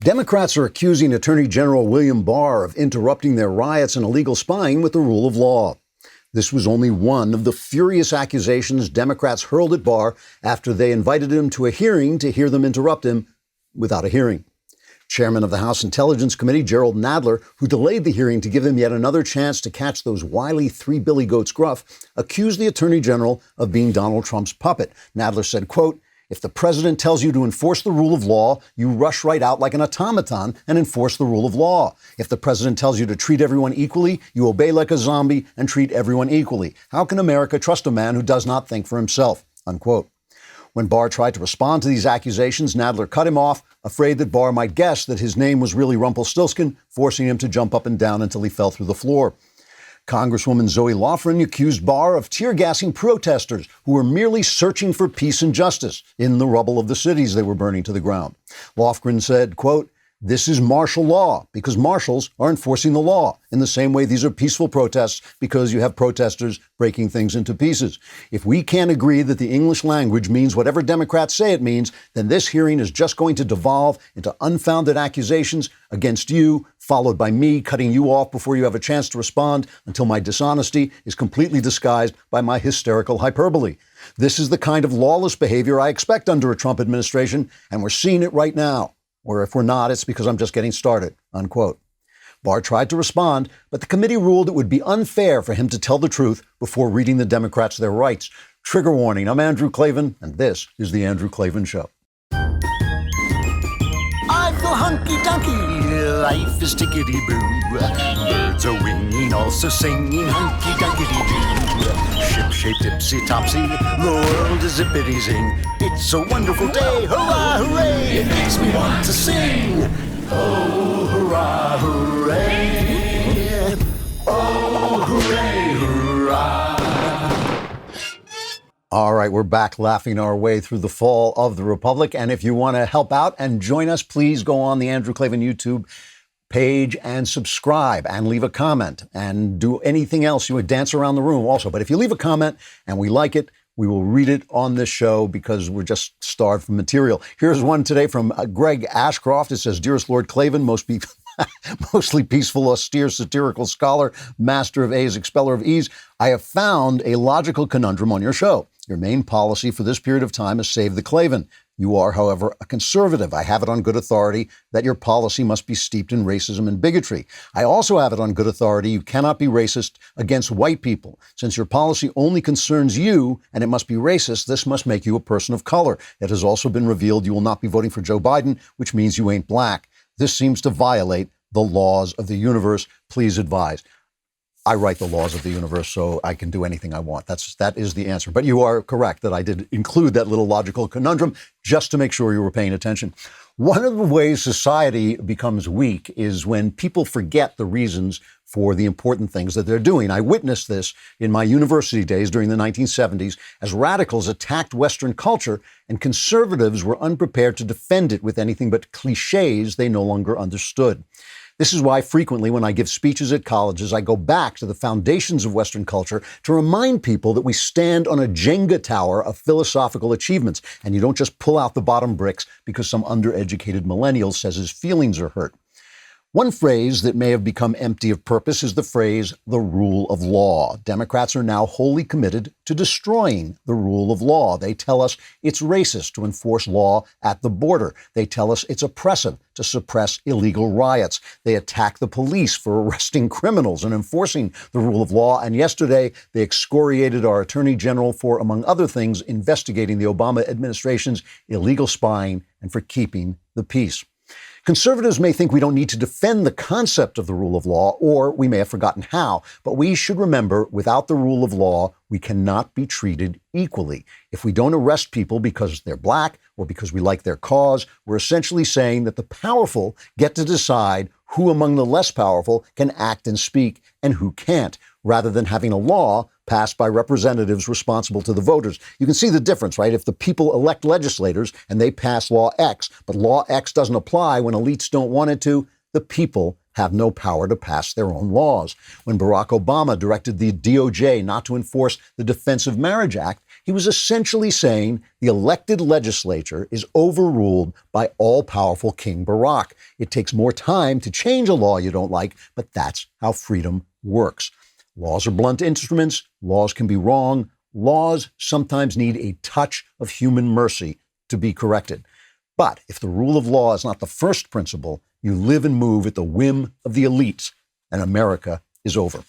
Democrats are accusing Attorney General William Barr of interrupting their riots and illegal spying with the rule of law. This was only one of the furious accusations Democrats hurled at Barr after they invited him to a hearing to hear them interrupt him without a hearing. Chairman of the House Intelligence Committee, Jerrold Nadler, who delayed the hearing to give him yet another chance to catch those wily three billy goats gruff, accused the Attorney General of being Donald Trump's puppet. Nadler said, quote, "If the president tells you to enforce the rule of law, you rush right out like an automaton and enforce the rule of law. If the president tells you to treat everyone equally, you obey like a zombie and treat everyone equally. How can America trust a man who does not think for himself?" Unquote. When Barr tried to respond to these accusations, Nadler cut him off, afraid that Barr might guess that his name was really Rumpelstiltskin, forcing him to jump up and down until he fell through the floor. Congresswoman Zoe Lofgren accused Barr of tear-gassing protesters who were merely searching for peace and justice in the rubble of the cities they were burning to the ground. Lofgren said, quote, "This is martial law because marshals are enforcing the law. In the same way, these are peaceful protests because you have protesters breaking things into pieces. If we can't agree that the English language means whatever Democrats say it means, then this hearing is just going to devolve into unfounded accusations against you, followed by me cutting you off before you have a chance to respond until my dishonesty is completely disguised by my hysterical hyperbole. This is the kind of lawless behavior I expect under a Trump administration, and we're seeing it right now. Or if we're not, it's because I'm just getting started," unquote. Barr tried to respond, but the committee ruled it would be unfair for him to tell the truth before reading the Democrats their rights. Trigger warning, I'm Andrew Klavan, and this is The Andrew Klavan Show. I feel hunky-dunky, life is tickety-boo. Birds are winging, also singing hunky-dunky-doo. Ship-shaped, ipsy-topsy, the world is zippity-zing. It's a wonderful day, hurrah, hooray! It makes me want to sing. Oh, hurrah, hooray! Oh, hooray, hurrah! All right, we're back laughing our way through the fall of the Republic. And if you want to help out and join us, please go on the Andrew Klavan YouTube page and subscribe and leave a comment and do anything else. You would dance around the room also. But if you leave a comment and we like it, we will read it on this show because we're just starved for material. Here's one today from Greg Ashcroft. It says, "Dearest Lord Klavan, mostly peaceful, austere, satirical scholar, master of A's, expeller of E's, I have found a logical conundrum on your show. Your main policy for this period of time is save the Klavan. You are, however, a conservative. I have it on good authority that your policy must be steeped in racism and bigotry. I also have it on good authority you cannot be racist against white people. Since your policy only concerns you and it must be racist, this must make you a person of color. It has also been revealed you will not be voting for Joe Biden, which means you ain't black. This seems to violate the laws of the universe. Please advise." I write the laws of the universe, so I can do anything I want. That is the answer. But you are correct that I did include that little logical conundrum just to make sure you were paying attention. One of the ways society becomes weak is when people forget the reasons for the important things that they're doing. I witnessed this in my university days during the 1970s as radicals attacked Western culture and conservatives were unprepared to defend it with anything but cliches they no longer understood. This is why frequently when I give speeches at colleges, I go back to the foundations of Western culture to remind people that we stand on a Jenga tower of philosophical achievements, and you don't just pull out the bottom bricks because some undereducated millennial says his feelings are hurt. One phrase that may have become empty of purpose is the phrase, the rule of law. Democrats are now wholly committed to destroying the rule of law. They tell us it's racist to enforce law at the border. They tell us it's oppressive to suppress illegal riots. They attack the police for arresting criminals and enforcing the rule of law. And yesterday, they excoriated our Attorney General for, among other things, investigating the Obama administration's illegal spying and for keeping the peace. Conservatives may think we don't need to defend the concept of the rule of law, or we may have forgotten how, but we should remember without the rule of law, we cannot be treated equally. If we don't arrest people because they're black or because we like their cause, we're essentially saying that the powerful get to decide who among the less powerful can act and speak and who can't, rather than having a law passed by representatives responsible to the voters. You can see the difference, right? If the people elect legislators and they pass law X, but law X doesn't apply when elites don't want it to, The people have no power to pass their own laws. When Barack Obama directed the DOJ not to enforce the Defense of Marriage Act, he was essentially saying the elected legislature is overruled by all-powerful King Barack. It takes more time to change a law you don't like, but that's how freedom works. Laws are blunt instruments. Laws can be wrong. Laws sometimes need a touch of human mercy to be corrected. But if the rule of law is not the first principle, you live and move at the whim of the elites, and America is over.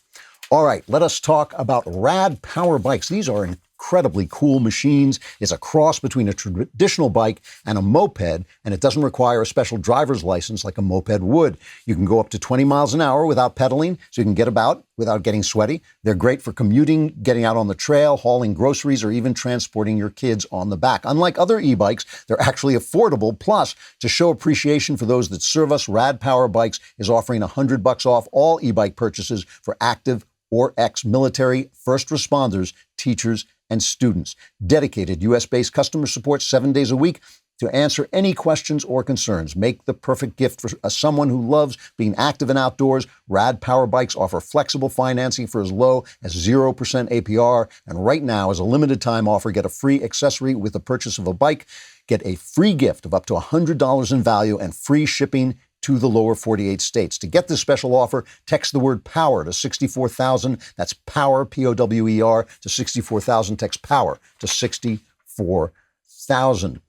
All right, let us talk about rad power bikes. These are incredibly cool machines. It's a cross between a traditional bike and a moped, and it doesn't require a special driver's license like a moped would. You can go up to 20 miles an hour without pedaling, so you can get about without getting sweaty. They're great for commuting, getting out on the trail, hauling groceries, or even transporting your kids on the back. Unlike other e-bikes, they're actually affordable. Plus, to show appreciation for those that serve us, Rad Power Bikes is offering $100 off all e-bike purchases for active or ex-military, first responders, teachers, and students. Dedicated U.S.-based customer support 7 days a week to answer any questions or concerns. Make the perfect gift for someone who loves being active and outdoors. Rad Power Bikes offer flexible financing for as low as 0% APR. And right now, as a limited time offer, get a free accessory with the purchase of a bike. Get a free gift of up to $100 in value and free shipping to the lower 48 states. To get this special offer, text the word POWER to 64,000. That's POWER, P-O-W-E-R, to 64,000. Text POWER to 64,000.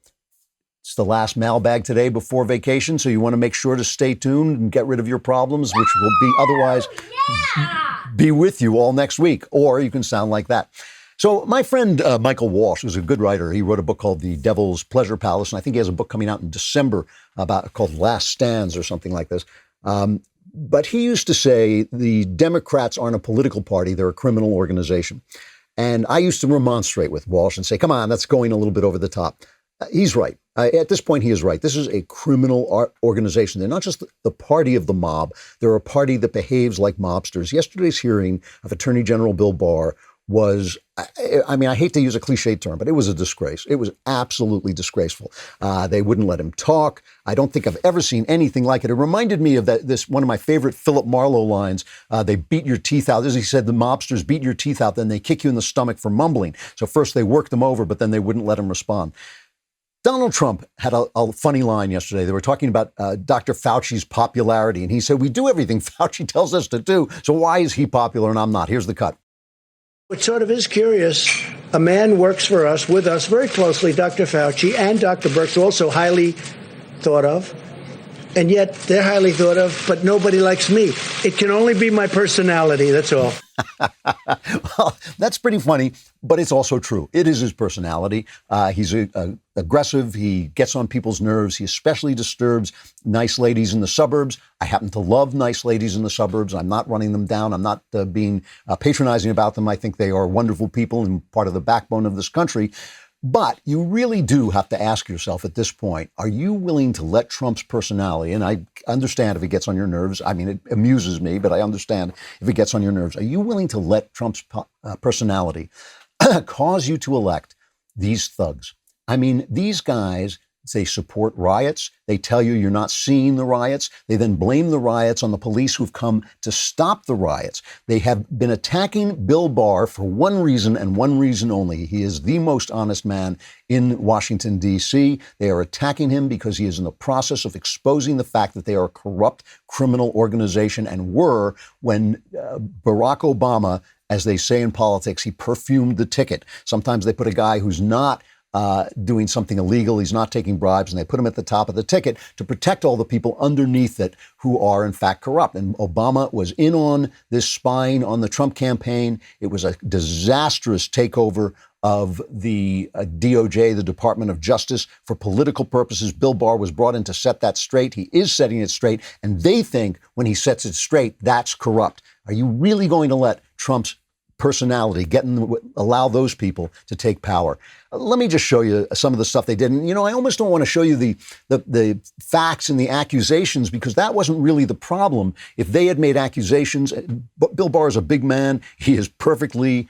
It's the last mailbag today before vacation, so you want to make sure to stay tuned and get rid of your problems, which will be otherwise be with you all next week. Or you can sound like that. So my friend Michael Walsh, who's a good writer, he wrote a book called The Devil's Pleasure Palace, and I think he has a book coming out in December called Last Stands or something like this. But he used to say the Democrats aren't a political party, they're a criminal organization. And I used to remonstrate with Walsh and say, come on, that's going a little bit over the top. He's right. At this point, he is right. This is a criminal organization. They're not just the party of the mob. They're a party that behaves like mobsters. Yesterday's hearing of Attorney General Bill Barr was, I mean, I hate to use a cliche term, but it was a disgrace. It was absolutely disgraceful. They wouldn't let him talk. I don't think I've ever seen anything like it. It reminded me of this one of my favorite Philip Marlowe lines. They beat your teeth out. As he said, the mobsters beat your teeth out, then they kick you in the stomach for mumbling. So first they worked them over, but then they wouldn't let him respond. Donald Trump had a funny line yesterday. They were talking about Dr. Fauci's popularity, and he said, we do everything Fauci tells us to do, so why is he popular and I'm not? Here's the cut. It sort of is curious. A man works for us, with us very closely, Dr. Fauci and Dr. Birx, also highly thought of. And yet they're highly thought of, but nobody likes me. It can only be my personality. That's all. Well, that's pretty funny, but it's also true. It is his personality. He's aggressive. He gets on people's nerves. He especially disturbs nice ladies in the suburbs. I happen to love nice ladies in the suburbs. I'm not running them down. I'm not being patronizing about them. I think they are wonderful people and part of the backbone of this country. But you really do have to ask yourself at this point, are you willing to let Trump's personality, and I understand if it gets on your nerves, I mean, it amuses me, but I understand if it gets on your nerves, are you willing to let Trump's personality cause you to elect these thugs? I mean, these guys, they support riots. They tell you you're not seeing the riots. They then blame the riots on the police who've come to stop the riots. They have been attacking Bill Barr for one reason and one reason only. He is the most honest man in Washington, D.C. They are attacking him because he is in the process of exposing the fact that they are a corrupt criminal organization and were when Barack Obama, as they say in politics, he perfumed the ticket. Sometimes they put a guy who's not doing something illegal, he's not taking bribes, and they put him at the top of the ticket to protect all the people underneath it who are in fact corrupt. And Obama was in on this spying on the Trump campaign. It was a disastrous takeover of the DOJ, the Department of Justice, for political purposes. Bill Barr was brought in to set that straight. He is setting it straight, and they think when he sets it straight, that's corrupt. Are you really going to let Trump's personality, allow those people to take power. Let me just show you some of the stuff they did. And, I almost don't want to show you the facts and the accusations, because that wasn't really the problem. If they had made accusations, Bill Barr is a big man. He is perfectly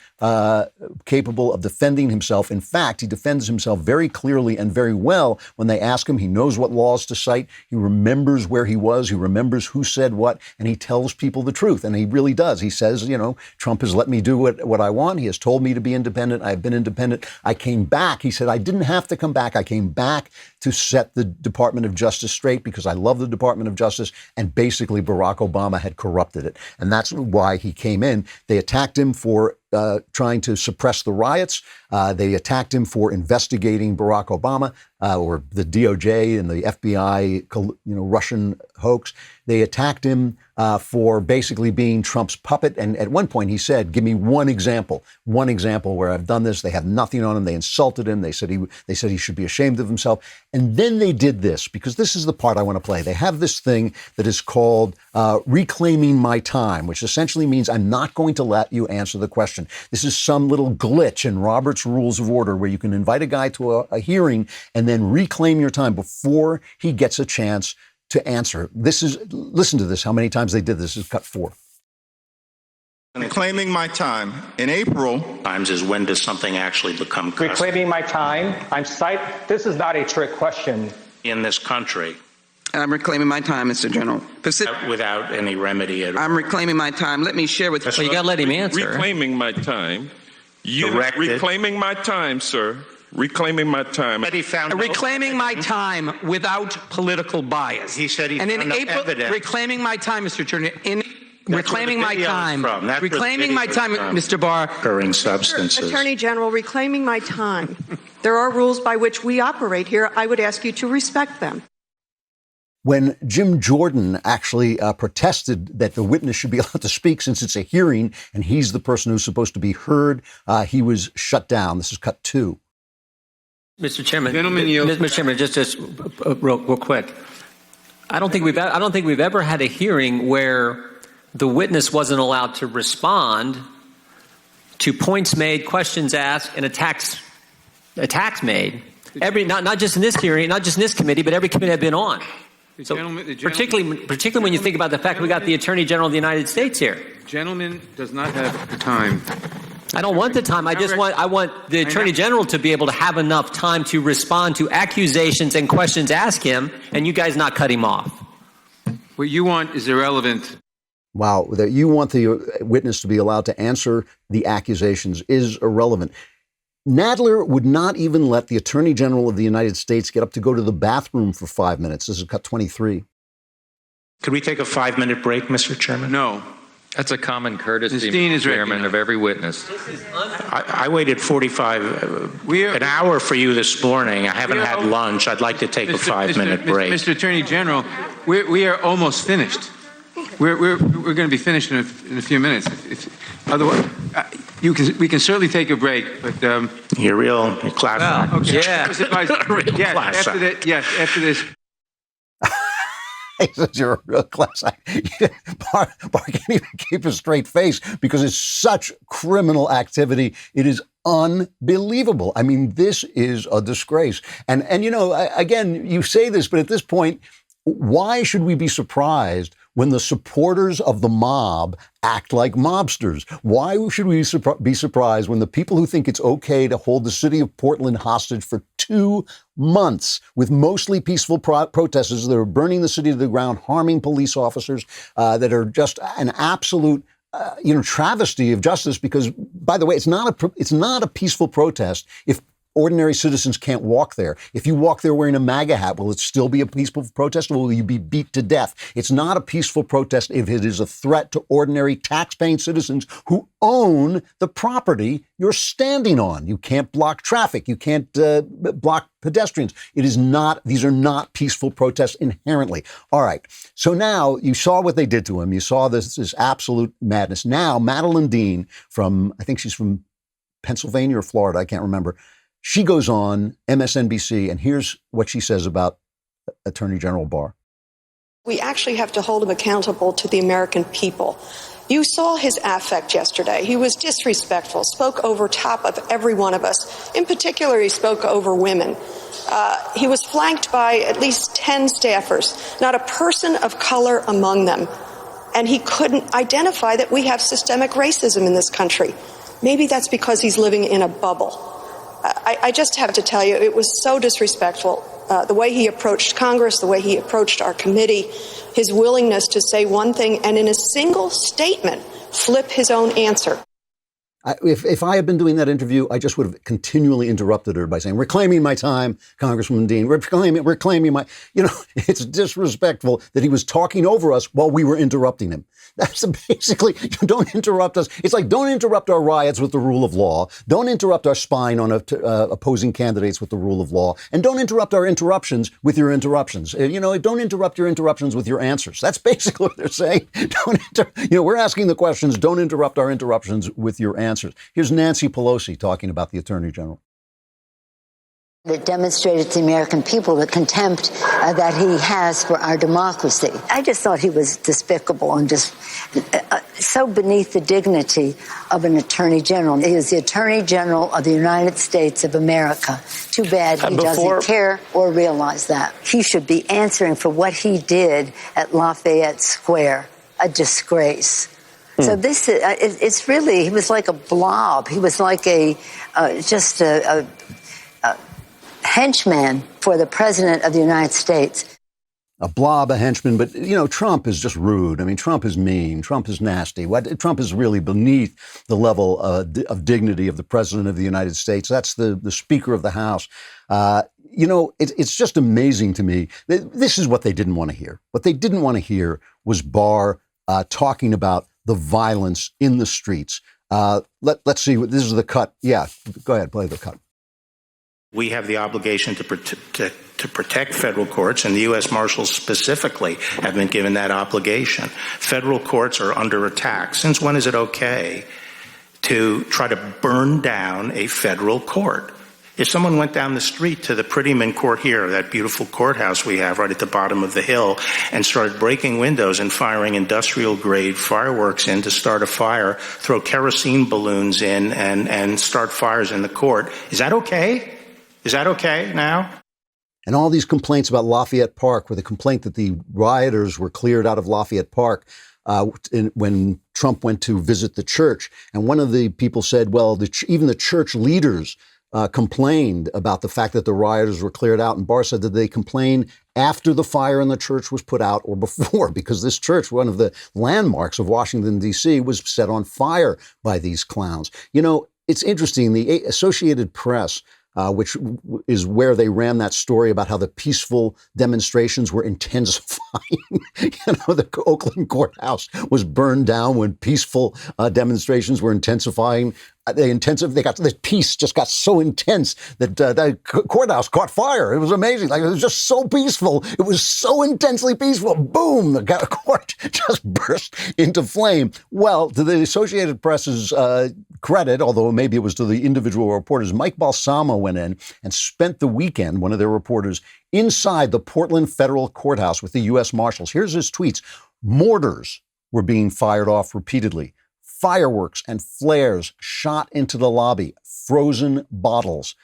capable of defending himself. In fact, he defends himself very clearly and very well when they ask him. He knows what laws to cite. He remembers where he was. He remembers who said what, and he tells people the truth. And he really does. He says, Trump has let me do what I want. He has told me to be independent. I've been independent. I came back. He said, I didn't have to come back. I came back to set the Department of Justice straight because I love the Department of Justice. And basically, Barack Obama had corrupted it. And that's why he came in. They attacked him for trying to suppress the riots. They attacked him for investigating Barack Obama or the DOJ and the FBI, Russian hoax. They attacked him for basically being Trump's puppet. And at one point he said, give me one example where I've done this. They have nothing on him. They insulted him. They said he should be ashamed of himself. And then they did this, because this is the part I want to play. They have this thing that is called reclaiming my time, which essentially means I'm not going to let you answer the question. This is some little glitch in Robert's Rules of Order where you can invite a guy to a hearing and then reclaim your time before he gets a chance to answer. Listen to this, how many times they did this. This is cut 4. Reclaiming my time. In April. Times is when does something actually become custom? Reclaiming my time. This is not a trick question. In this country. I'm reclaiming my time, Mr. General. Without any remedy at all. I'm reclaiming my time. Let me share with you. Well, you got to let him answer. Reclaiming my time. Reclaiming my time, sir. Reclaiming my time. But he found reclaiming my time without political bias. He said he and found in no April, evidence. Reclaiming my time, Mr. Turner. Reclaiming my time. That's reclaiming my time, Mr. Barr. Occurring substances. Attorney General, reclaiming my time. There are rules by which we operate here. I would ask you to respect them. When Jim Jordan actually protested that the witness should be allowed to speak since it's a hearing and he's the person who's supposed to be heard, he was shut down. This is cut 2. Mr. Chairman, Mr. Chairman, just real quick. I don't think we've ever had a hearing where the witness wasn't allowed to respond to points made, questions asked, and attacks made. Not just in this hearing, not just in this committee, but every committee I've been on. So particularly when you think about the fact we got the Attorney General of the United States here. Gentleman does not have the time. I don't want the time. I want the Attorney General to be able to have enough time to respond to accusations and questions asked him, and you guys not cut him off. What you want is irrelevant. Wow, that you want the witness to be allowed to answer the accusations is irrelevant. Nadler would not even let the Attorney General of the United States get up to go to the bathroom for 5 minutes. This is cut 23. Could we take a 5-minute break, Mr. Chairman? No. That's a common courtesy, Mr. Chairman, of every witness. I waited an hour for you this morning. I haven't had lunch. I'd like to take a 5-minute break. Mr. Attorney General, we are almost finished. We're going to be finished in a few minutes. Otherwise, we can certainly take a break. But you're real class act. Okay. Yeah. After this. He says you're a real class act. Barr can't even keep a straight face because it's such criminal activity. It is unbelievable. I mean, this is a disgrace. And again, you say this, but at this point, why should we be surprised when the supporters of the mob act like mobsters? Why should we be surprised when the people who think it's okay to hold the city of Portland hostage for 2 months with mostly peaceful protesters that are burning the city to the ground, harming police officers, that are just an absolute travesty of justice? Because, by the way, it's not a peaceful protest if ordinary citizens can't walk there. If you walk there wearing a MAGA hat, will it still be a peaceful protest, or will you be beat to death? It's not a peaceful protest if it is a threat to ordinary tax-paying citizens who own the property you're standing on. You can't block traffic. You can't block pedestrians. These are not peaceful protests inherently. All right. So now you saw what they did to him. You saw this absolute madness. Now, Madeline Dean I think she's from Pennsylvania or Florida, I can't remember. She goes on MSNBC, and here's what she says about Attorney General Barr. We actually have to hold him accountable to the American people. You saw his affect yesterday. He was disrespectful, spoke over top of every one of us. In particular, he spoke over women. He was flanked by at least 10 staffers, not a person of color among them. And he couldn't identify that we have systemic racism in this country. Maybe that's because he's living in a bubble. I just have to tell you, it was so disrespectful. The way he approached Congress, the way he approached our committee, his willingness to say one thing and in a single statement flip his own answer. If I had been doing that interview, I just would have continually interrupted her by saying, reclaiming my time, Congresswoman Dean, reclaiming my, it's disrespectful that he was talking over us while we were interrupting him. That's basically, don't interrupt us. It's like, don't interrupt our riots with the rule of law. Don't interrupt our spying on opposing candidates with the rule of law. And don't interrupt our interruptions with your interruptions. Don't interrupt your interruptions with your answers. That's basically what they're saying. We're asking the questions. Don't interrupt our interruptions with your answers. Here's Nancy Pelosi talking about the Attorney General. That demonstrated to the American people the contempt that he has for our democracy. I just thought he was despicable and just so beneath the dignity of an Attorney General. He is the Attorney General of the United States of America. Too bad he doesn't care or realize that. He should be answering for what he did at Lafayette Square. A disgrace. So this, it's really, he was like a blob. He was like just a henchman for the President of the United States. A blob, a henchman, but, Trump is just rude. I mean, Trump is mean. Trump is nasty. Trump is really beneath the level of dignity of the President of the United States. That's the Speaker of the House. It's just amazing to me. This is what they didn't want to hear. What they didn't want to hear was Barr talking about the violence in the streets. Let's see. This is the cut. Yeah, go ahead. Play the cut. We have the obligation to protect federal courts, and the U.S. Marshals specifically have been given that obligation. Federal courts are under attack. Since when is it okay to try to burn down a federal court? If someone went down the street to the Prettyman Court here, that beautiful courthouse we have right at the bottom of the hill, and started breaking windows and firing industrial-grade fireworks in to start a fire, throw kerosene balloons in and start fires in the court, is that okay? Is that okay now? And all these complaints about Lafayette Park, with a complaint that the rioters were cleared out of Lafayette Park when Trump went to visit the church. And one of the people said, well, even the church leaders complained about the fact that the rioters were cleared out. And Barr said that they complained after the fire in the church was put out or before, because this church, one of the landmarks of Washington, D.C., was set on fire by these clowns. It's interesting. The Associated Press, which is where they ran that story about how the peaceful demonstrations were intensifying. The Oakland courthouse was burned down when peaceful demonstrations were intensifying. The peace just got so intense that the courthouse caught fire. It was amazing. It was just so peaceful. It was so intensely peaceful. Boom, the court just burst into flame. Well, to the Associated Press's credit, although maybe it was to the individual reporters, Mike Balsamo went in and spent the weekend, one of their reporters, inside the Portland Federal Courthouse with the U.S. Marshals. Here's his tweets. Mortars were being fired off repeatedly. Fireworks and flares shot into the lobby. Frozen bottles,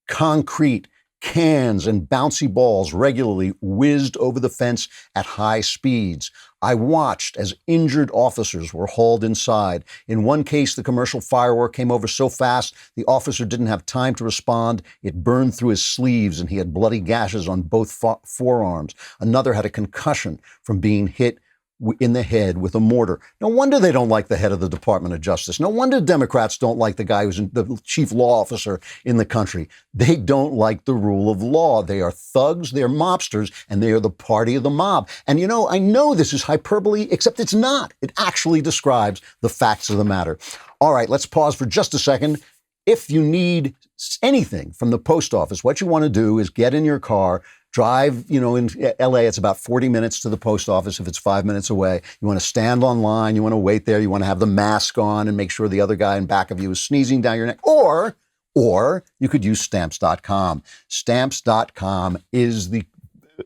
concrete, cans, and bouncy balls regularly whizzed over the fence at high speeds. I watched as injured officers were hauled inside. In one case, the commercial firework came over so fast, the officer didn't have time to respond. It burned through his sleeves, and he had bloody gashes on both forearms. Another had a concussion from being hit in the head with a mortar. No wonder they don't like the head of the Department of Justice. No wonder Democrats don't like the guy who's the chief law officer in the country. They don't like the rule of law. They are thugs, they're mobsters, and they are the party of the mob. And I know this is hyperbole, except it's not. It actually describes the facts of the matter. All right, let's pause for just a second. If you need anything from the post office, what you want to do is get in your car, drive, in LA, it's about 40 minutes to the post office if it's 5 minutes away. You want to stand on line. You want to wait there. You want to have the mask on and make sure the other guy in back of you is sneezing down your neck. Or you could use Stamps.com. Stamps.com is the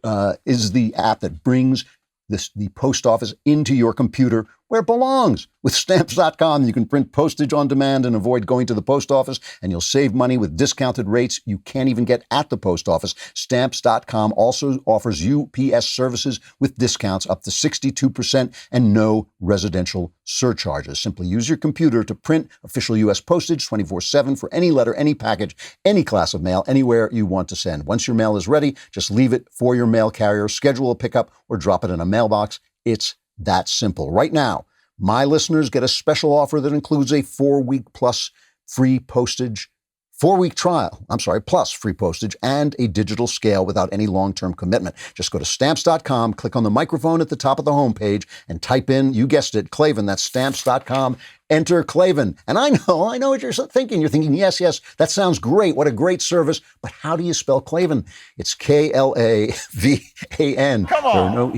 app that brings the post office into your computer where it belongs. With Stamps.com, you can print postage on demand and avoid going to the post office, and you'll save money with discounted rates you can't even get at the post office. Stamps.com also offers UPS services with discounts up to 62% and no residential surcharges. Simply use your computer to print official U.S. postage 24/7 for any letter, any package, any class of mail, anywhere you want to send. Once your mail is ready, just leave it for your mail carrier, schedule a pickup, or drop it in a mailbox. It's that simple. Right now, my listeners get a special offer that includes a 4-week plus free postage, 4-week trial, plus free postage and a digital scale without any long-term commitment. Just go to Stamps.com, click on the microphone at the top of the homepage, and type in, you guessed it, Klavan. That's Stamps.com. Enter Klavan. And I know what you're thinking. You're thinking, yes, that sounds great. What a great service. But how do you spell Klavan? It's Klavan. Come on.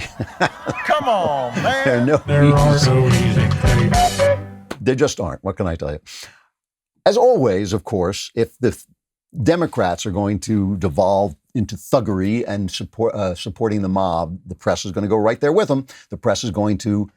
Come on, man. There are no easy. They just aren't. What can I tell you? As always, of course, if the Democrats are going to devolve into thuggery and supporting the mob, the press is going to go right there with them. The press is going to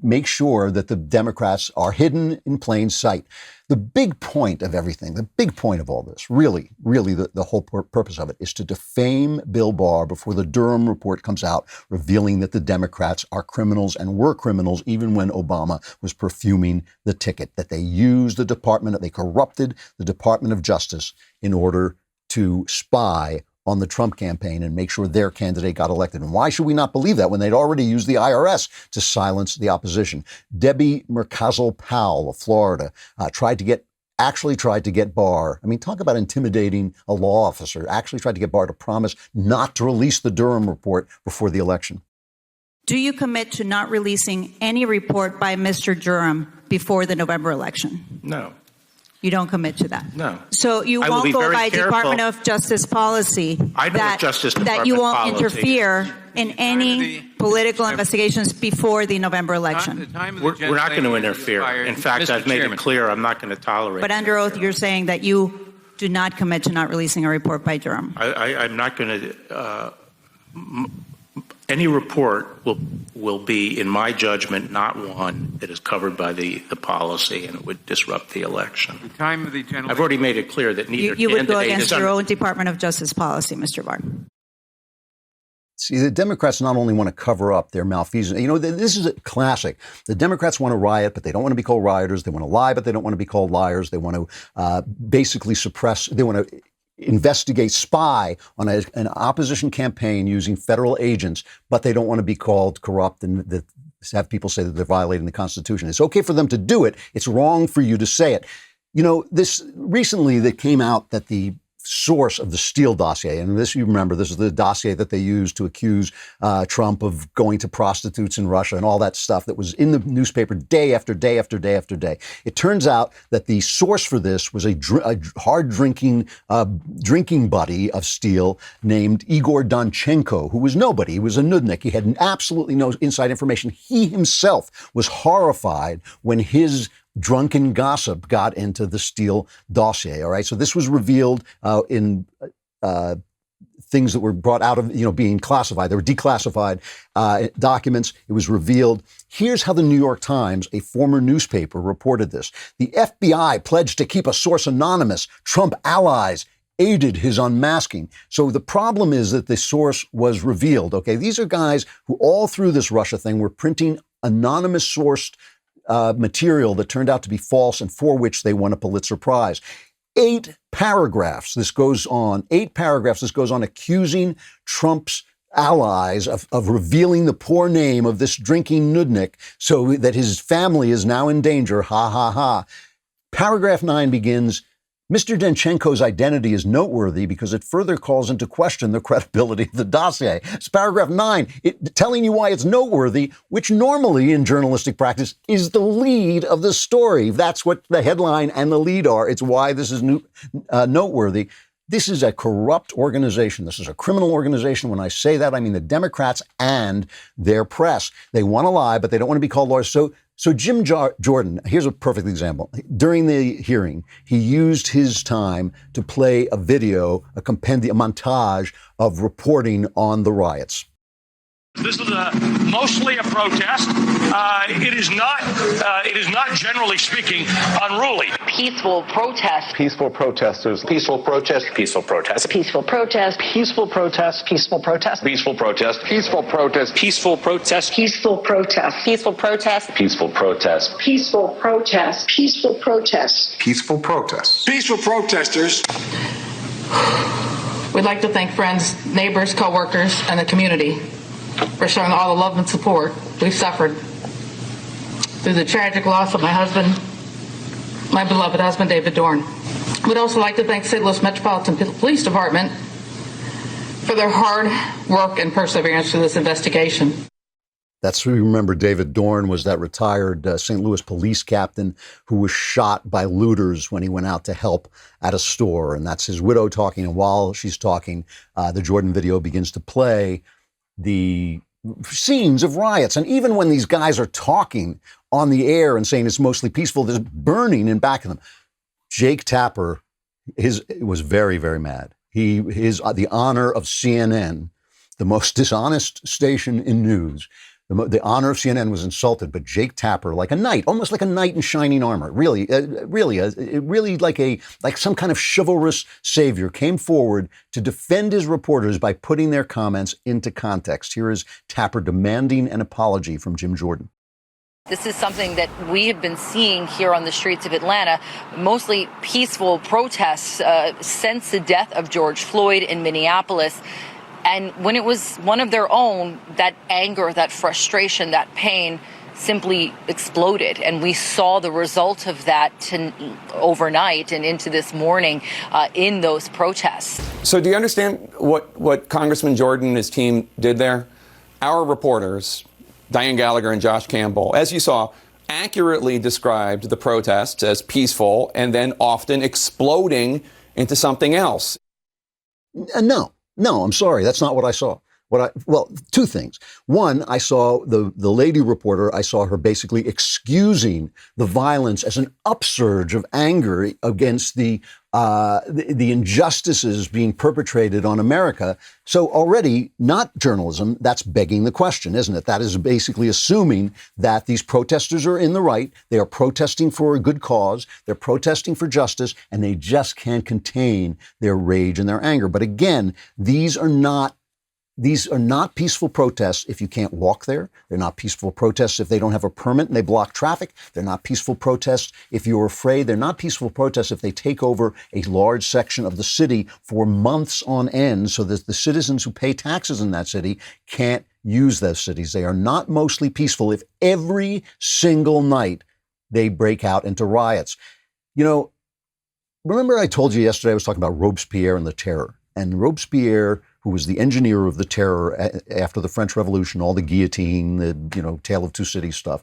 make sure that the Democrats are hidden in plain sight. The big point of everything, the big point of all this, really the whole purpose of it is to defame Bill Barr before the Durham report comes out, revealing that the Democrats are criminals and were criminals even when Obama was perfuming the ticket, that they used they corrupted the Department of Justice in order to spy on the Trump campaign and make sure their candidate got elected. And why should we not believe that when they'd already used the IRS to silence the opposition? Debbie Mercazzo-Powell of Florida tried to get Barr. I mean, talk about intimidating a law officer. Actually tried to get Barr to promise not to release the Durham report before the election. Do you commit to not releasing any report by Mr. Durham before the November election? No. You don't commit to that? No. So you won't go by Department of Justice policy that you won't interfere in any political investigations before the November election? We're not going to interfere. In fact, I've made it clear I'm not going to tolerate it. But under oath, you're saying that you do not commit to not releasing a report by Durham. I'm not going to... Any report will be, in my judgment, not one that is covered by the policy and it would disrupt the election. The time of the general... I've already made it clear that neither you would go against your own Department of Justice policy, Mr. Barr. See, the Democrats not only want to cover up their malfeasance, this is a classic. The Democrats want to riot, but they don't want to be called rioters. They want to lie, but they don't want to be called liars. They want to basically suppress, they want to spy on an opposition campaign using federal agents, but they don't want to be called corrupt and have people say that they're violating the Constitution. It's okay for them to do it. It's wrong for you to say it. This recently that came out that the source of the Steele dossier, and this, you remember, this is the dossier that they used to accuse Trump of going to prostitutes in Russia and all that stuff that was in the newspaper day after day after day after day. It turns out that the source for this was a hard drinking buddy of Steele named Igor Danchenko, who was nobody. He was a nudnik. He had absolutely no inside information. He himself was horrified when his drunken gossip got into the Steele dossier. All right. So this was revealed in things that were brought out of, being classified. They were declassified documents. It was revealed. Here's how the New York Times, a former newspaper, reported this. The FBI pledged to keep a source anonymous. Trump allies aided his unmasking. So the problem is that the source was revealed. Okay. These are guys who all through this Russia thing were printing anonymous sourced material that turned out to be false and for which they won a Pulitzer Prize. 8 paragraphs this goes on accusing Trump's allies of revealing the poor name of this drinking nudnik so that his family is now in danger. Ha, ha, ha. Paragraph 9 begins, Mr. Danchenko's identity is noteworthy because it further calls into question the credibility of the dossier. It's paragraph 9, telling you why it's noteworthy, which normally in journalistic practice is the lead of the story. That's what the headline and the lead are. It's why this is noteworthy. This is a corrupt organization. This is a criminal organization. When I say that, I mean the Democrats and their press. They want to lie, but they don't want to be called lawyers. So Jim Jordan, here's a perfect example. During the hearing, he used his time to play a video, a montage of reporting on the riots. This is mostly a protest. It is not, generally speaking, unruly. Peaceful protest. Peaceful protesters. Peaceful protest. Peaceful protest. Peaceful protest. Peaceful protest. Peaceful protest. Peaceful protest. Peaceful protest. Peaceful protest. Peaceful protest. Peaceful protest. Peaceful protest. Peaceful protest. Peaceful protest. Peaceful protest. Peaceful protesters. We'd like to thank friends, neighbors, co-workers, and the community for showing all the love and support we've suffered through the tragic loss of my husband, my beloved husband, David Dorn. We'd also like to thank St. Louis Metropolitan Police Department for their hard work and perseverance through this investigation. That's who you remember. David Dorn was that retired St. Louis police captain who was shot by looters when he went out to help at a store. And that's his widow talking. And while she's talking, the Jordan video begins to play the scenes of riots. And even when these guys are talking on the air and saying it's mostly peaceful, there's burning in back of them. Jake Tapper was very, very mad. The honor of CNN, the most dishonest station in news, the honor of CNN was insulted, but Jake Tapper, like a knight, almost like a knight in shining armor, really like some kind of chivalrous savior, came forward to defend his reporters by putting their comments into context. Here is Tapper demanding an apology from Jim Jordan. This is something that we have been seeing here on the streets of Atlanta, mostly peaceful protests since the death of George Floyd in Minneapolis. And when it was one of their own, that anger, that frustration, that pain simply exploded. And we saw the result of that overnight and into this morning in those protests. So do you understand what Congressman Jordan and his team did there? Our reporters, Diane Gallagher and Josh Campbell, as you saw, accurately described the protests as peaceful and then often exploding into something else. No, I'm sorry. That's not what I saw. Well, two things. One, I saw the lady reporter, I saw her basically excusing the violence as an upsurge of anger against the injustices being perpetrated on America. So already, not journalism, that's begging the question, isn't it? That is basically assuming that these protesters are in the right, they are protesting for a good cause, they're protesting for justice, and they just can't contain their rage and their anger. But again, these are not peaceful protests if you can't walk there. They're not peaceful protests if they don't have a permit and they block traffic. They're not peaceful protests if you're afraid. They're not peaceful protests if they take over a large section of the city for months on end so that the citizens who pay taxes in that city can't use those cities. They are not mostly peaceful if every single night they break out into riots. You know, remember I told you yesterday I was talking about Robespierre and the terror. And Robespierre, who was the engineer of the terror after the French Revolution, all the guillotine, the Tale of Two Cities stuff.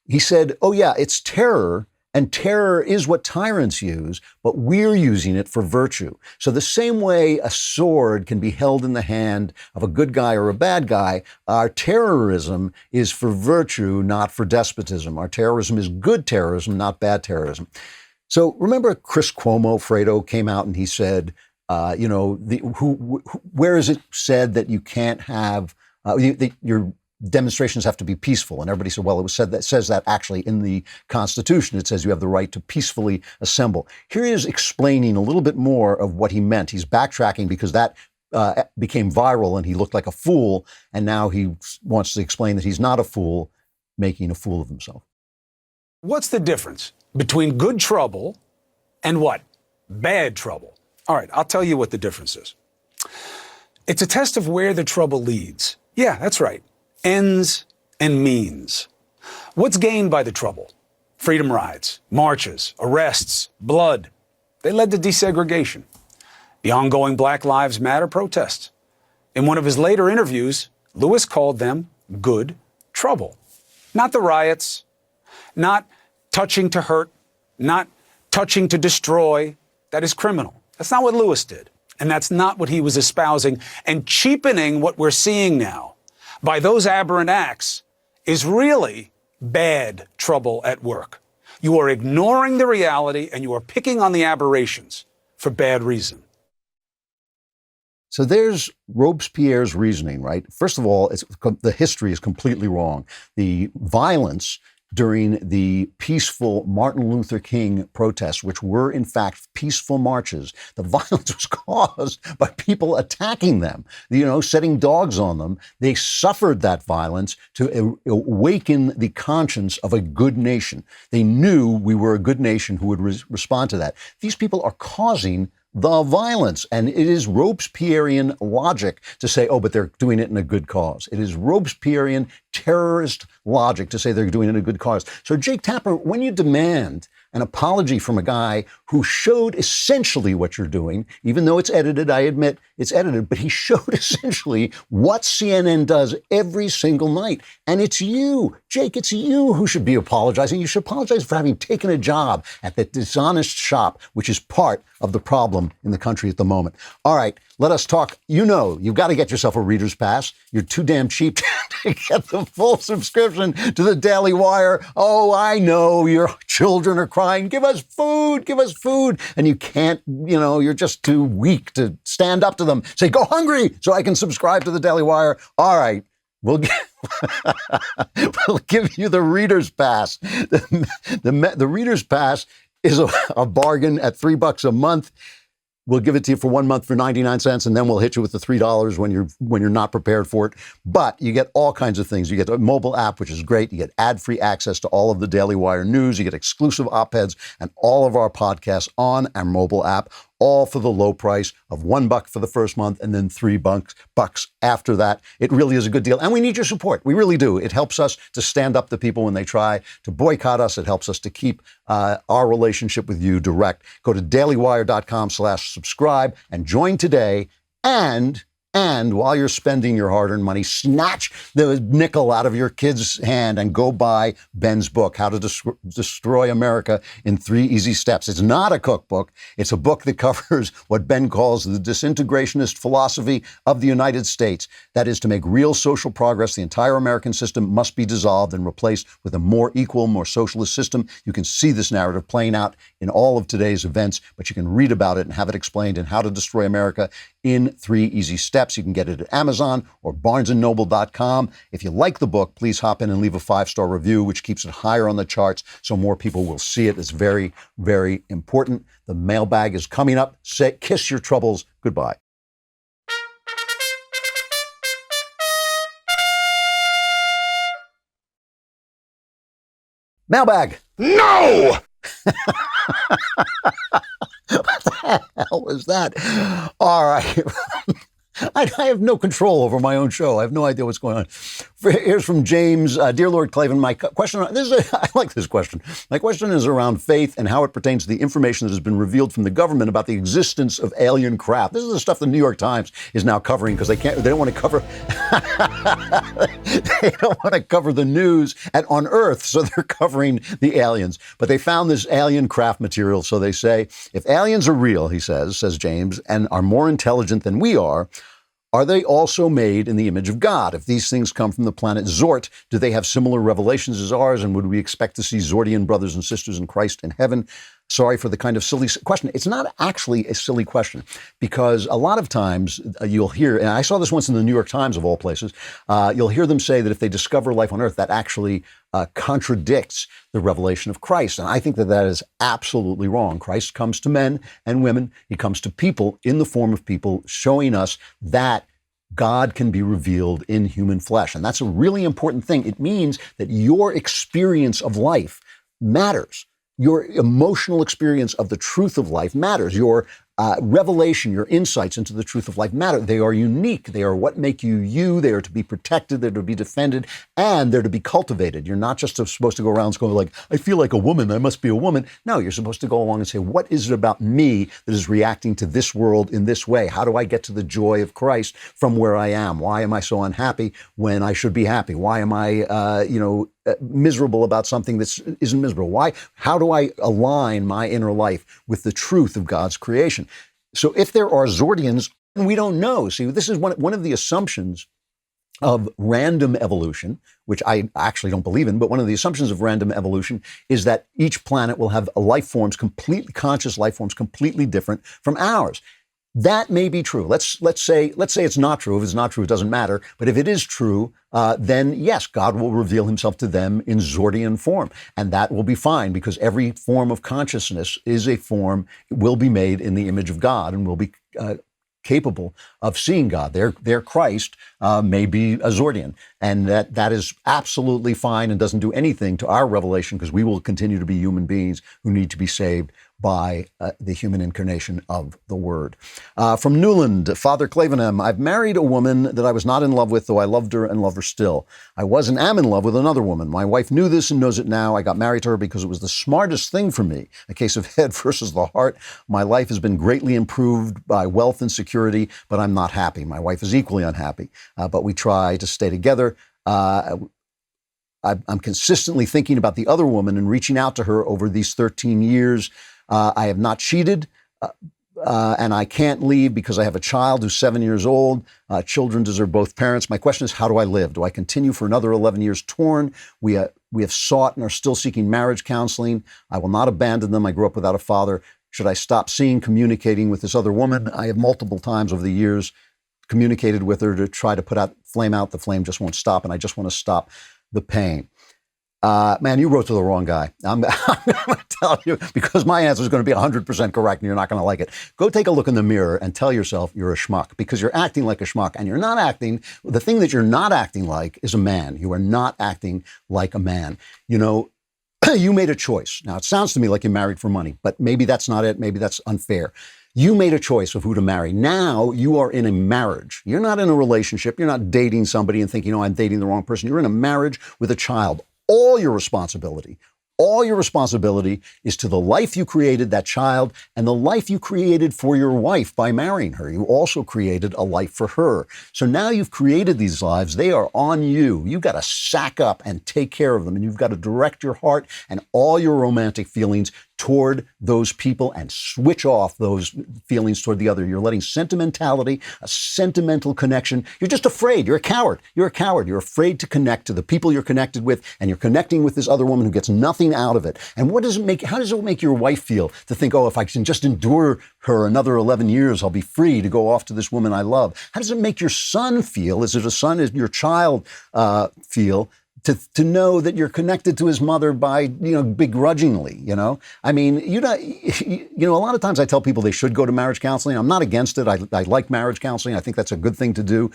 He said, oh yeah, it's terror, and terror is what tyrants use, but we're using it for virtue. So the same way a sword can be held in the hand of a good guy or a bad guy, our terrorism is for virtue, not for despotism. Our terrorism is good terrorism, not bad terrorism. So remember Chris Cuomo, Fredo, came out and he said, where is it said that you can't have your demonstrations have to be peaceful? And everybody said, well, it says that actually in the Constitution. It says you have the right to peacefully assemble. Here he is explaining a little bit more of what he meant. He's backtracking because that became viral and he looked like a fool. And now he wants to explain that he's not a fool, making a fool of himself. What's the difference between good trouble and what? Bad trouble. All right, I'll tell you what the difference is. It's a test of where the trouble leads. Yeah, that's right. Ends and means. What's gained by the trouble? Freedom rides, marches, arrests, blood. They led to desegregation. The ongoing Black Lives Matter protests. In one of his later interviews, Lewis called them good trouble. Not the riots, not touching to hurt, not touching to destroy. That is criminal. That's not what Lewis did. And that's not what he was espousing. And cheapening what we're seeing now by those aberrant acts is really bad trouble at work. You are ignoring the reality and you are picking on the aberrations for bad reason. So there's Robespierre's reasoning, right? First of all, the history is completely wrong. The violence during the peaceful Martin Luther King protests, which were in fact peaceful marches, the violence was caused by people attacking them, setting dogs on them. They suffered that violence to awaken the conscience of a good nation. They knew we were a good nation who would respond to that. These people are causing the violence. And it is Robespierrean logic to say, oh, but they're doing it in a good cause. It is Robespierrean terrorist logic to say they're doing it in a good cause. So, Jake Tapper, when you demand an apology from a guy who showed essentially what you're doing, even though it's edited, I admit it's edited, but he showed essentially what CNN does every single night. And it's you, Jake, it's you who should be apologizing. You should apologize for having taken a job at that dishonest shop, which is part of the problem in the country at the moment. All right, let us talk. You've got to get yourself a Reader's Pass. You're too damn cheap to get the full subscription to the Daily Wire. Oh, I know your children are crying. Give us food, give us food. And you can't, you're just too weak to stand up to them. Say, go hungry so I can subscribe to the Daily Wire. All right. We'll give you the Reader's Pass. The Reader's Pass is a bargain at $3 a month. We'll give it to you for 1 month for 99 cents, and then we'll hit you with the $3 when you're not prepared for it. But you get all kinds of things. You get a mobile app, which is great. You get ad-free access to all of the Daily Wire news. You get exclusive op-eds and all of our podcasts on our mobile app, all for the low price of $1 for the first month and then $3 after that. It really is a good deal. And we need your support. We really do. It helps us to stand up to people when they try to boycott us. It helps us to keep our relationship with you direct. Go to dailywire.com/subscribe and join today. And while you're spending your hard-earned money, snatch the nickel out of your kid's hand and go buy Ben's book, How to Destroy America in 3 Easy Steps. It's not a cookbook. It's a book that covers what Ben calls the disintegrationist philosophy of the United States. That is, to make real social progress, the entire American system must be dissolved and replaced with a more equal, more socialist system. You can see this narrative playing out in all of today's events, but you can read about it and have it explained in How to Destroy America in 3 Easy Steps. You can get it at Amazon or barnesandnoble.com. If you like the book, please hop in and leave a 5-star review, which keeps it higher on the charts so more people will see it. It's very, very important. The mailbag is coming up. Kiss your troubles goodbye. Mailbag. No! What the hell was that? All right. I have no control over my own show. I have no idea what's going on. Here's from James. Dear Lord Klavan, my question, I like this question. My question is around faith and how it pertains to the information that has been revealed from the government about the existence of alien craft. This is the stuff the New York Times is now covering because they don't want to cover, they don't want to cover the news on Earth, so they're covering the aliens. But they found this alien craft material, so they say, if aliens are real, he says James, and are more intelligent than we are they also made in the image of God? If these things come from the planet Zort, do they have similar revelations as ours? And would we expect to see Zordian brothers and sisters in Christ in heaven? Sorry for the kind of silly question. It's not actually a silly question, because a lot of times you'll hear, and I saw this once in the New York Times of all places, you'll hear them say that if they discover life on Earth, that actually contradicts the revelation of Christ. And I think that is absolutely wrong. Christ comes to men and women. He comes to people in the form of people, showing us that God can be revealed in human flesh. And that's a really important thing. It means that your experience of life matters. Your emotional experience of the truth of life matters. Your revelation, your insights into the truth of life matter. They are unique. They are what make you you. They are to be protected. They're to be defended, and they're to be cultivated. You're not just supposed to go around going like, I feel like a woman, I must be a woman. No, you're supposed to go along and say, what is it about me that is reacting to this world in this way? How do I get to the joy of Christ from where I am? Why am I so unhappy when I should be happy? Why am I, miserable about something that isn't miserable? Why? How do I align my inner life with the truth of God's creation? So if there are Zordians, we don't know. See, this is one of the assumptions of random evolution, which I actually don't believe in, but one of the assumptions of random evolution is that each planet will have conscious life forms completely different from ours. That may be true. Let's say it's not true. If it's not true, it doesn't matter. But if it is true, then yes, God will reveal himself to them in Zordian form. And that will be fine, because every form of consciousness is a form, will be made in the image of God and will be capable of seeing God. Their Christ may be a Zordian. And that is absolutely fine and doesn't do anything to our revelation, because we will continue to be human beings who need to be saved by the human incarnation of the Word. From Newland, Father Klavan M., I've married a woman that I was not in love with, though I loved her and love her still. I was and am in love with another woman. My wife knew this and knows it now. I got married to her because it was the smartest thing for me. A case of head versus the heart. My life has been greatly improved by wealth and security, but I'm not happy. My wife is equally unhappy, but we try to stay together. I'm consistently thinking about the other woman and reaching out to her over these 13 years. I have not cheated, and I can't leave because I have a child who's 7 years old. Children deserve both parents. My question is, how do I live? Do I continue for another 11 years torn? We have sought and are still seeking marriage counseling. I will not abandon them. I grew up without a father. Should I stop communicating with this other woman? I have multiple times over the years communicated with her to try to put out flame out. The flame just won't stop, and I just want to stop the pain. Man, you wrote to the wrong guy. I'm going to tell you, because my answer is going to be 100% correct and you're not going to like it. Go take a look in the mirror and tell yourself you're a schmuck, because you're acting like a schmuck, and you're not acting. The thing that you're not acting like is a man. You are not acting like a man. You know, you made a choice. Now, it sounds to me like you're married for money, but maybe that's not it. Maybe that's unfair. You made a choice of who to marry. Now you are in a marriage. You're not in a relationship. You're not dating somebody and thinking, oh, I'm dating the wrong person. You're in a marriage with a child. All your responsibility is to the life you created, that child, and the life you created for your wife by marrying her. You also created a life for her. So now you've created these lives. They are on you. You've got to sack up and take care of them. And you've got to direct your heart and all your romantic feelings toward those people and switch off those feelings toward the other. You're letting sentimentality, a sentimental connection. You're just afraid. You're a coward. You're a coward. You're afraid to connect to the people you're connected with, and you're connecting with this other woman who gets nothing out of it. And how does it make your wife feel to think, oh, if I can just endure her another 11 years, I'll be free to go off to this woman I love? How does it make your son feel? Is your child feel? To know that you're connected to his mother by, begrudgingly, I mean, a lot of times I tell people they should go to marriage counseling. I'm not against it. I like marriage counseling. I think that's a good thing to do.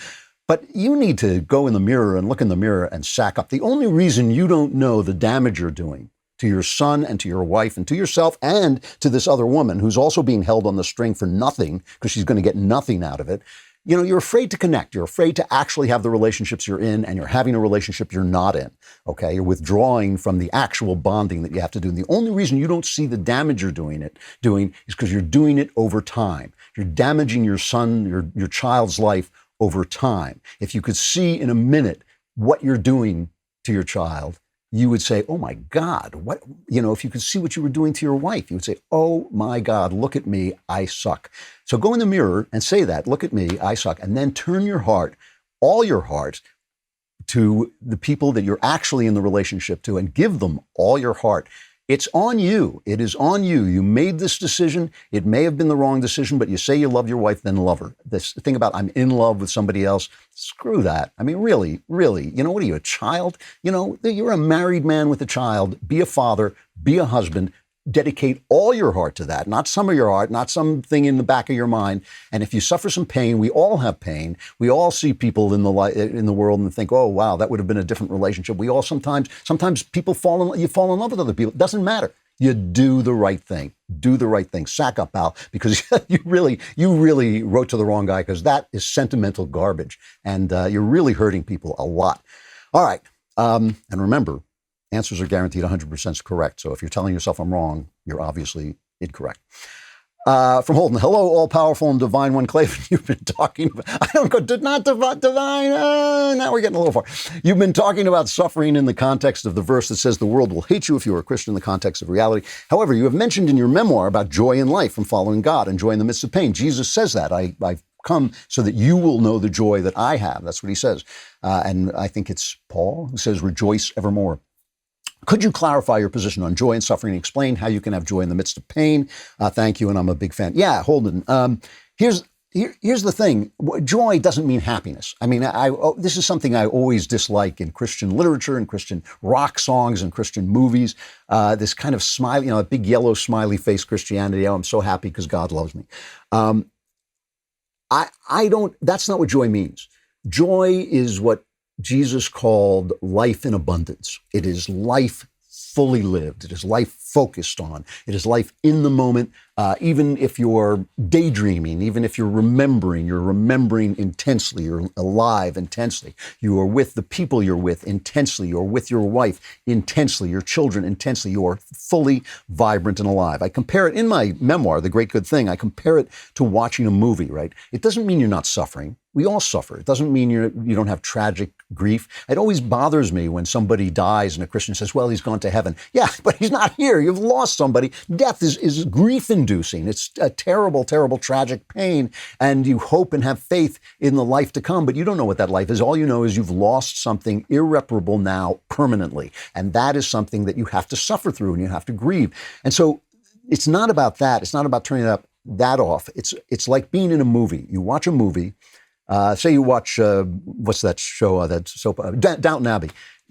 But you need to go in the mirror and look in the mirror and sack up. The only reason you don't know the damage you're doing to your son and to your wife and to yourself and to this other woman who's also being held on the string for nothing because she's going to get nothing out of it. You're afraid to connect. You're afraid to actually have the relationships you're in, and you're having a relationship you're not in. Okay. You're withdrawing from the actual bonding that you have to do. And the only reason you don't see the damage you're doing is because you're doing it over time. You're damaging your son, your child's life over time. If you could see in a minute what you're doing to your child, you would say, oh my God, if you could see what you were doing to your wife, you would say, oh my God, look at me, I suck. So go in the mirror and say that, look at me, I suck. And then turn your heart, all your heart, to the people that you're actually in the relationship to, and give them all your heart. It's on you. It is on you. You made this decision. It may have been the wrong decision, but you say you love your wife, then love her. This thing about I'm in love with somebody else, screw that. I mean, really, what are you, a child? You're a married man with a child. Be a father, be a husband. Dedicate all your heart to that, not some of your heart, not something in the back of your mind. And if you suffer some pain, we all have pain. We all see people in the world and think, oh, wow, that would have been a different relationship. We all sometimes people fall in love with other people. It doesn't matter. You do the right thing. Do the right thing. Sack up, pal, because you really wrote to the wrong guy, because that is sentimental garbage. And you're really hurting people a lot. All right. And remember, answers are guaranteed 100% correct. So if you're telling yourself I'm wrong, you're obviously incorrect. From Holden, hello, all-powerful and divine one. Klavan, you've been talking about, divine, now we're getting a little far. You've been talking about suffering in the context of the verse that says the world will hate you if you are a Christian in the context of reality. However, you have mentioned in your memoir about joy in life from following God and joy in the midst of pain. Jesus says that. I've come so that you will know the joy that I have. That's what he says. And I think it's Paul who says, rejoice evermore. Could you clarify your position on joy and suffering and explain how you can have joy in the midst of pain? Thank you, and I'm a big fan. Yeah, Holden, Here's the thing. Joy doesn't mean happiness. I mean, this is something I always dislike in Christian literature and Christian rock songs and Christian movies. This kind of smiley, a big yellow smiley face Christianity. Oh, I'm so happy because God loves me. That's not what joy means. Joy is what Jesus called life in abundance. It is life fully lived. It is life focused on. It is life in the moment. Even if you're daydreaming, even if you're remembering intensely. You're alive intensely. You are with the people you're with intensely. You're with your wife intensely. Your children intensely. You are fully vibrant and alive. I compare it in my memoir, The Great Good Thing. I compare it to watching a movie, right? It doesn't mean you're not suffering. We all suffer. It doesn't mean you don't have tragic grief. It always bothers me when somebody dies and a Christian says, well, he's gone to heaven. Yeah, but he's not here. You've lost somebody. Death is grief-inducing. It's a terrible, terrible, tragic pain. And you hope and have faith in the life to come, but you don't know what that life is. All you know is you've lost something irreparable now permanently. And that is something that you have to suffer through and you have to grieve. And so it's not about that. It's not about turning that off. It's like being in a movie. You watch a movie. Say you watch, what's that show, that soap, Downton Abbey.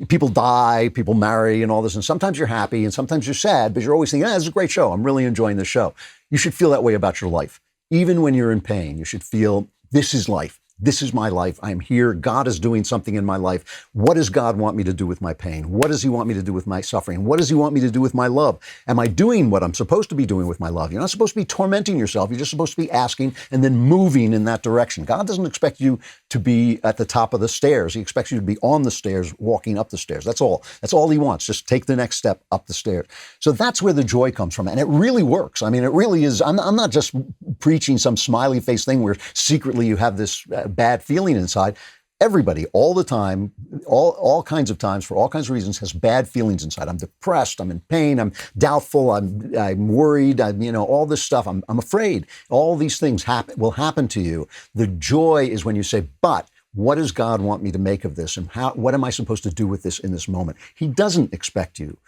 People die, people marry and all this, and sometimes you're happy and sometimes you're sad, but you're always thinking, this is a great show. I'm really enjoying this show. You should feel that way about your life. Even when you're in pain, you should feel, this is life. This is my life. I'm here. God is doing something in my life. What does God want me to do with my pain? What does he want me to do with my suffering? What does he want me to do with my love? Am I doing what I'm supposed to be doing with my love? You're not supposed to be tormenting yourself. You're just supposed to be asking and then moving in that direction. God doesn't expect you to be at the top of the stairs. He expects you to be on the stairs, walking up the stairs. That's all. That's all he wants. Just take the next step up the stairs. So that's where the joy comes from. And it really works. I mean, it really is. I'm not just preaching some smiley face thing where secretly you have this bad feeling inside. Everybody, all the time, all kinds of times, for all kinds of reasons, has bad feelings inside. I'm depressed. I'm in pain. I'm doubtful. I'm worried. All this stuff. I'm afraid. All these things will happen to you. The joy is when you say, but what does God want me to make of this? And what am I supposed to do with this in this moment? He doesn't expect you.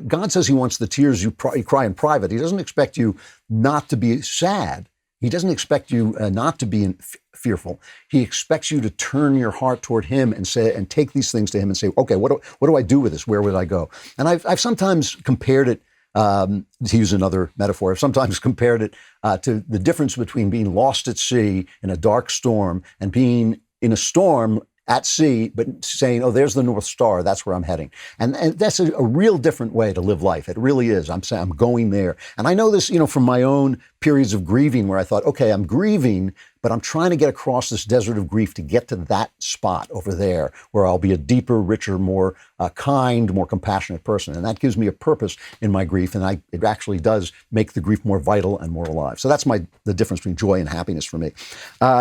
God says he wants the tears you cry in private. He doesn't expect you not to be sad. He doesn't expect you not to be fearful. He expects you to turn your heart toward him and take these things to him and say, okay, what do I do with this? Where would I go? And I've sometimes compared it, to use another metaphor, I've sometimes compared it to the difference between being lost at sea in a dark storm and being in a storm at sea, but saying, oh, there's the North Star, that's where I'm heading. And that's a real different way to live life. It really is. I'm saying I'm going there. And I know this, from my own periods of grieving where I thought, okay, I'm grieving, but I'm trying to get across this desert of grief to get to that spot over there where I'll be a deeper, richer, more kind, more compassionate person. And that gives me a purpose in my grief. And it actually does make the grief more vital and more alive. So that's the difference between joy and happiness for me.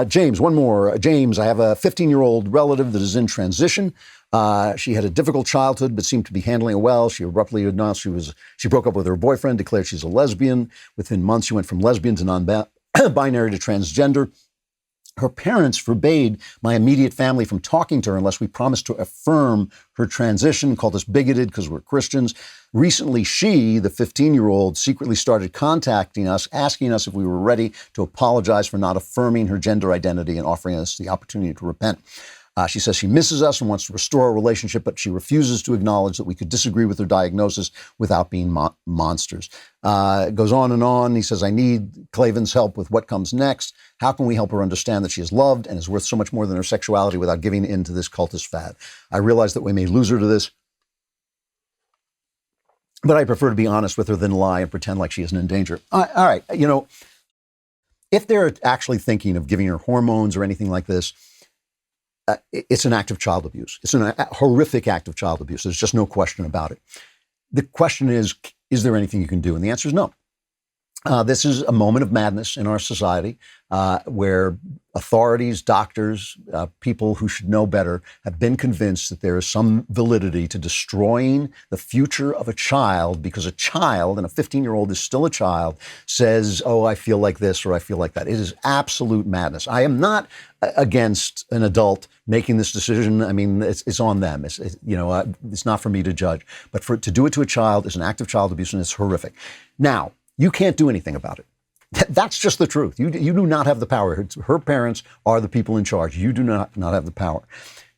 James, one more. James, I have a 15-year-old relative that is in transition. She had a difficult childhood, but seemed to be handling it well. She abruptly announced she broke up with her boyfriend, declared she's a lesbian. Within months, she went from lesbian to non-binary to transgender. Her parents forbade my immediate family from talking to her unless we promised to affirm her transition, called us bigoted because we're Christians. Recently, she, the 15-year-old, secretly started contacting us, asking us if we were ready to apologize for not affirming her gender identity and offering us the opportunity to repent. She says she misses us and wants to restore our relationship, but she refuses to acknowledge that we could disagree with her diagnosis without being monsters. It goes on and on. He says, I need Klavan's help with what comes next. How can we help her understand that she is loved and is worth so much more than her sexuality without giving in to this cultist fad? I realize that we may lose her to this, but I prefer to be honest with her than lie and pretend like she isn't in danger. All right. If they're actually thinking of giving her hormones or anything like this, it's an act of child abuse. It's a horrific act of child abuse. There's just no question about it. The question is there anything you can do? And the answer is no. This is a moment of madness in our society where authorities, doctors, people who should know better have been convinced that there is some validity to destroying the future of a child because a child, and a 15-year-old is still a child, says, oh, I feel like this or I feel like that. It is absolute madness. I am not against an adult making this decision. I mean, it's on them. It's not for me to judge. But to do it to a child is an act of child abuse, and it's horrific. Now, you can't do anything about it. That's just the truth. You do not have the power. Her parents are the people in charge. You do not have the power.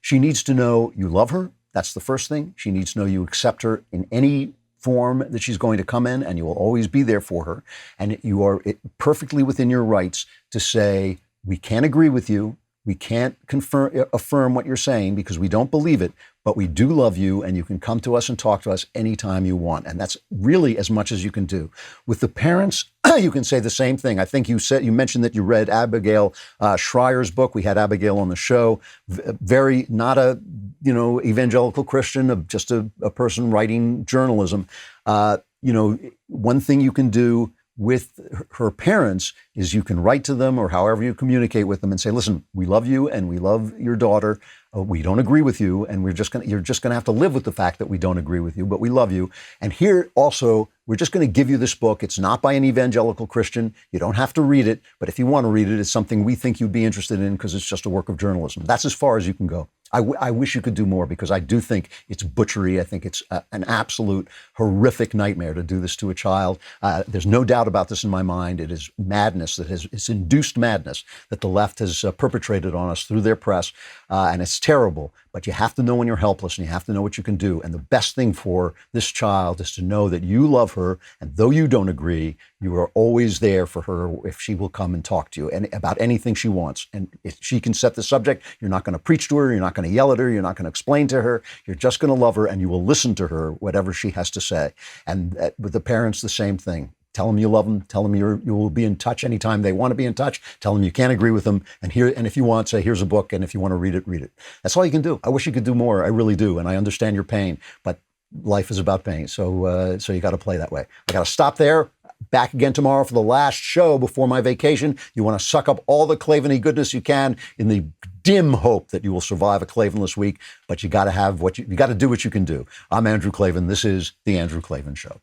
She needs to know you love her. That's the first thing. She needs to know you accept her in any form that she's going to come in, and you will always be there for her. And you are perfectly within your rights to say, we can't agree with you. We can't affirm what you're saying because we don't believe it, but we do love you, and you can come to us and talk to us anytime you want. And that's really as much as you can do. With the parents, you can say the same thing. I think you mentioned that you read Abigail Schreier's book. We had Abigail on the show. Very not a evangelical Christian, just a person writing journalism. One thing you can do with her parents is you can write to them or however you communicate with them and say, listen, we love you and we love your daughter. We don't agree with you, and you're just going to have to live with the fact that we don't agree with you, but we love you. And here also, we're just going to give you this book. It's not by an evangelical Christian. You don't have to read it, but if you want to read it, it's something we think you'd be interested in because it's just a work of journalism. That's as far as you can go. I wish you could do more because I do think it's butchery. I think it's an absolute horrific nightmare to do this to a child. There's no doubt about this in my mind. It is madness it's induced madness that the left has perpetrated on us through their press, and it's terrible. But you have to know when you're helpless, and you have to know what you can do. And the best thing for this child is to know that you love her, and though you don't agree, you are always there for her if she will come and talk to you and about anything she wants. And if she can set the subject, you're not going to preach to her, you're not going to yell at her, you're not going to explain to her, you're just going to love her, and you will listen to her, whatever she has to say. And with the parents, the same thing. Tell them you love them. Tell them you will be in touch anytime they want to be in touch. Tell them you can't agree with them. And if you want, say, here's a book. And if you want to read it, read it. That's all you can do. I wish you could do more. I really do. And I understand your pain, but life is about pain. So you got to play that way. I got to stop there. Back again tomorrow for the last show before my vacation. You want to suck up all the Klavan-y goodness you can in the dim hope that you will survive a Klavanless week. But you got to have you got to do what you can do. I'm Andrew Klavan. This is The Andrew Klavan Show.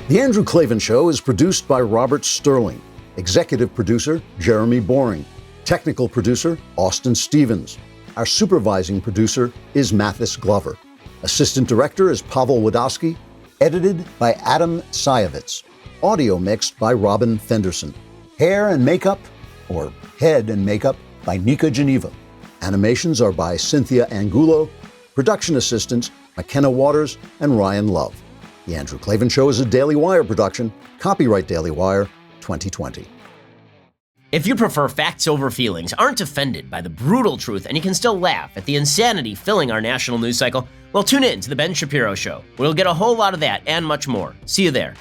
The Andrew Klavan Show is produced by Robert Sterling. Executive producer, Jeremy Boring. Technical producer, Austin Stevens. Our supervising producer is Mathis Glover. Assistant director is Pavel Wadowski. Edited by Adam Sayevitz. Audio mixed by Robin Fenderson. Hair and makeup, or head and makeup, by Nika Geneva. Animations are by Cynthia Angulo. Production assistants, McKenna Waters and Ryan Love. The Andrew Klavan Show is a Daily Wire production. Copyright Daily Wire 2020. If you prefer facts over feelings, aren't offended by the brutal truth, and you can still laugh at the insanity filling our national news cycle, well, tune in to The Ben Shapiro Show. We'll get a whole lot of that and much more. See you there.